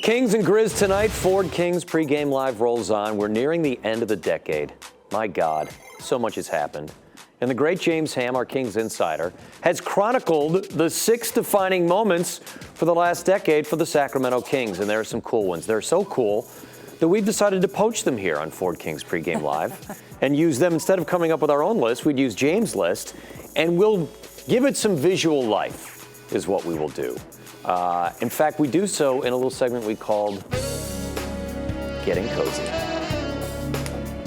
Kings and Grizz tonight. Ford Kings Pregame Live rolls on. We're nearing the end of the decade. My God, so much has happened. And the great James Ham, our Kings insider, has chronicled the 6 defining moments for the last decade for the Sacramento Kings. And there are some cool ones. They're so cool that we've decided to poach them here on Ford Kings Pregame Live and use them. Instead of coming up with our own list, we'd use James' list, and we'll give it some visual life, is what we will do. In fact, we do so in a little segment we called Getting Kozy.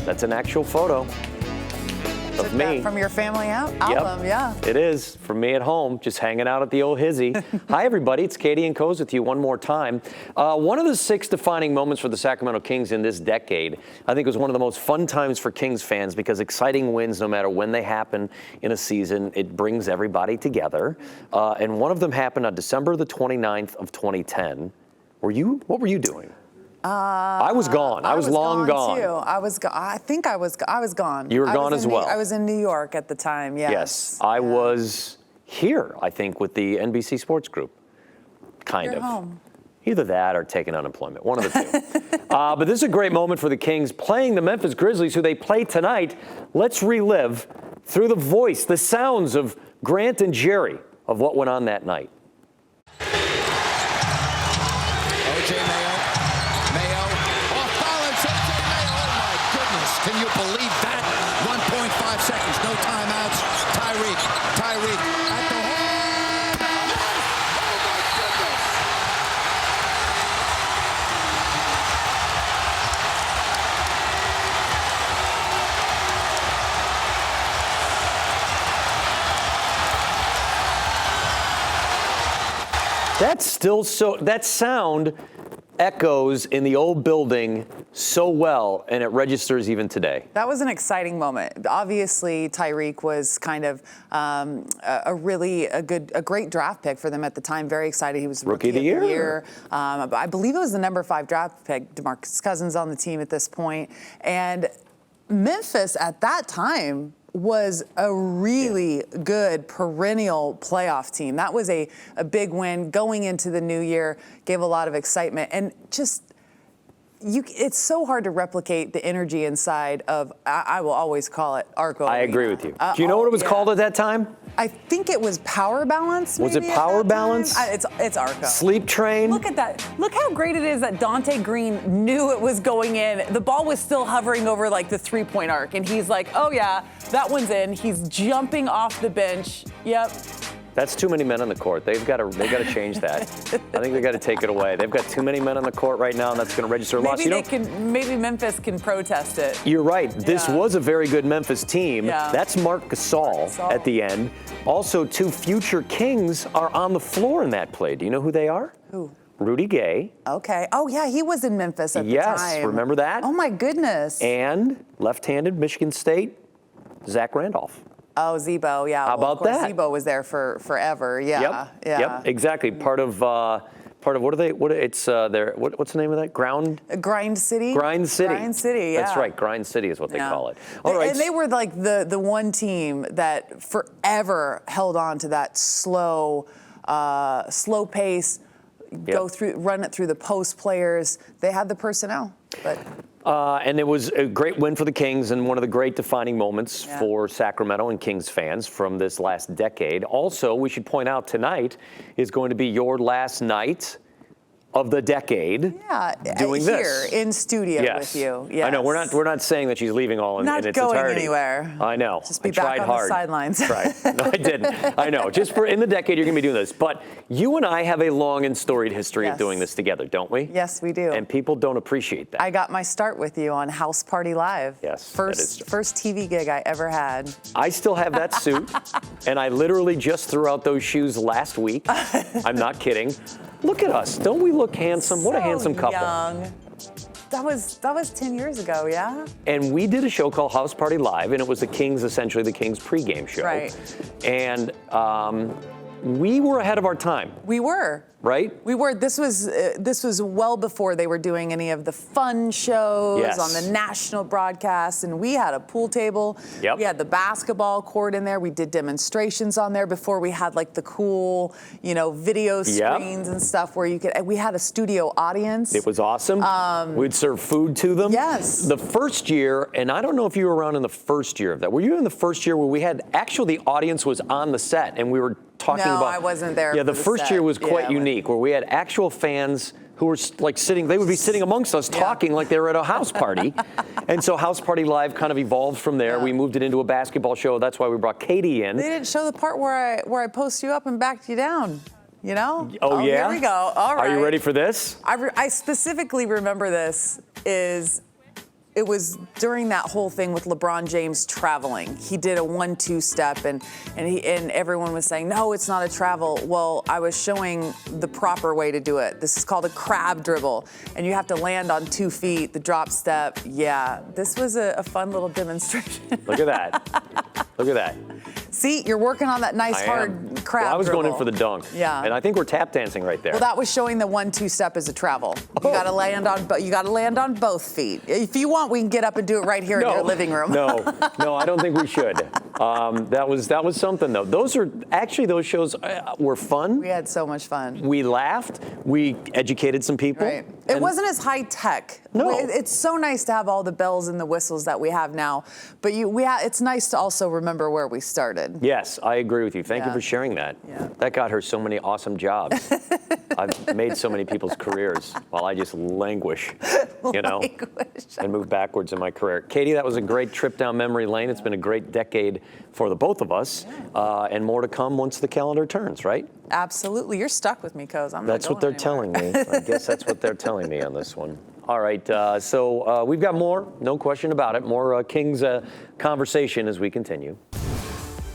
That's an actual photo of me. That from your family album, yeah. It is, from me at home, just hanging out at the old hizzy. Hi, everybody. It's Kayte and Kozy with you one more time. One of the 6 defining moments for the Sacramento Kings in this decade, I think, was one of the most fun times for Kings fans because exciting wins, no matter when they happen in a season, it brings everybody together. And one of them happened on December the 29th of 2010. What were you doing? I was gone. I was long gone. Too. I think I was gone. You were gone as well. I was in New York at the time. Yes. Yes, I was here. I think with the NBC Sports Group, kind You're of. Home. Either that or taking unemployment. One of the two. But this is a great moment for the Kings playing the Memphis Grizzlies, who they play tonight. Let's relive through the voice, the sounds of Grant and Jerry of what went on that night. Can you believe that? 1.5 seconds, no timeouts. Tyreke at the hole. Oh my goodness! That sound echoes in the old building so well, and it registers even today. That was an exciting moment. Obviously, Tyreke was kind of a great draft pick for them at the time. Very excited. He was Rookie of the year. I believe it was the number 5 draft pick. DeMarcus Cousins on the team at this point. And Memphis at that time was a really good perennial playoff team. That was a big win going into the new year, gave a lot of excitement, and just it's so hard to replicate the energy inside of, I will always call it Arco. I agree with you. Do you know what it was called at that time? I think it was Power Balance. Was it Power Balance? It's Arco. Sleep Train. Look at that. Look how great it is that Dante Green knew it was going in. The ball was still hovering over like the 3-point arc, and he's like, oh yeah, that one's in. He's jumping off the bench. Yep. That's too many men on the court. They've got to change that. I think they've got to take it away. They've got too many men on the court right now, and that's going to register a loss. Maybe Memphis can protest it. You're right. This was a very good Memphis team. Yeah. That's Marc Gasol at the end. Also, 2 future Kings are on the floor in that play. Do you know who they are? Who? Rudy Gay. Okay. Oh, yeah, he was in Memphis at the time. Yes, remember that? Oh, my goodness. And left-handed Michigan State, Zach Randolph. Oh, Zebo, yeah. How about that? Zebo was there for forever. Yeah. Yep, exactly. Part of what are they? What's the name of that? Grind City. Grind City. Grind City. Yeah. That's right. Grind City is what they call it. All right. And they were like the one team that forever held on to that slow pace. Run it through the post players. They had the personnel, but. And it was a great win for the Kings and one of the great defining moments for Sacramento and Kings fans from this last decade. Also, we should point out tonight is going to be your last night of the decade doing here in studio with you. Yes. I know we're not saying that she's leaving all in its entirety. Not going anywhere. I know. Just be back on the sidelines. Right. No, I didn't. I know. Just in the decade you're going to be doing this. But you and I have a long and storied history of doing this together, don't we? Yes, we do. And people don't appreciate that. I got my start with you on House Party Live. Yes. First TV gig I ever had. I still have that suit, and I literally just threw out those shoes last week. I'm not kidding. Look at us. Don't we look handsome? What a handsome couple. Young. That was 10 years ago, yeah? And we did a show called House Party Live, and it was essentially the Kings pregame show. Right. And we were ahead of our time, We were. right? We were. This was well before they were doing any of the fun shows Yes. on the national broadcasts, and we had a pool table. Yep. We had the basketball court in there. We did demonstrations on there before we had like the cool, video screens and stuff where you could. We had a studio audience. It was awesome. We'd serve food to them. Yes. The first year, and I don't know if you were around in the first year of that. Were you in the first year where we had the audience was on the set and we were talking No, about? I wasn't there. Yeah, for the first set. year was Yeah, quite I unique, where we had actual fans who were like sitting. They would be sitting amongst us, Yeah. talking like they were at a house party. And so House Party Live kind of evolved from there. Yeah. We moved it into a basketball show. That's why we brought Kayte in. They didn't show the part where I post you up and backed you down. Oh, yeah? Here we go. All right. Are you ready for this? I specifically remember this it was during that whole thing with LeBron James traveling. He did a 1-2 step and everyone was saying, no, it's not a travel. Well, I was showing the proper way to do it. This is called a crab dribble, and you have to land on 2 feet, the drop step. Yeah, this was a fun little demonstration. Look at that. Look at that. See, you're working on that nice I hard am. crab Well, I was dribble. going in for the dunk. Yeah. And I think we're tap dancing right there. Well, that was showing the 1-2 step as a travel. You got to land on both feet. If you want, we can get up and do it right here in your living room. No, I don't think we should. That was something though. Those shows were fun. We had so much fun. We laughed. We educated some people. Right. It And wasn't as high tech. No. It's so nice to have all the bells and the whistles that we have now, but it's nice to also remember where we started. Yes, I agree with you. Thank you Yeah. for sharing that. Yeah. That got her so many awesome jobs. I've made so many people's careers while I just languish, and move backwards in my career. Kayte, that was a great trip down memory lane. It's been a great decade for the both of us, and more to come once the calendar turns, right? Absolutely. You're stuck with me, Koz. I'm That's not what they're going telling me. I guess that's what they're telling me on this one. All right, so we've got more, no question about it, more Kings conversation as we continue.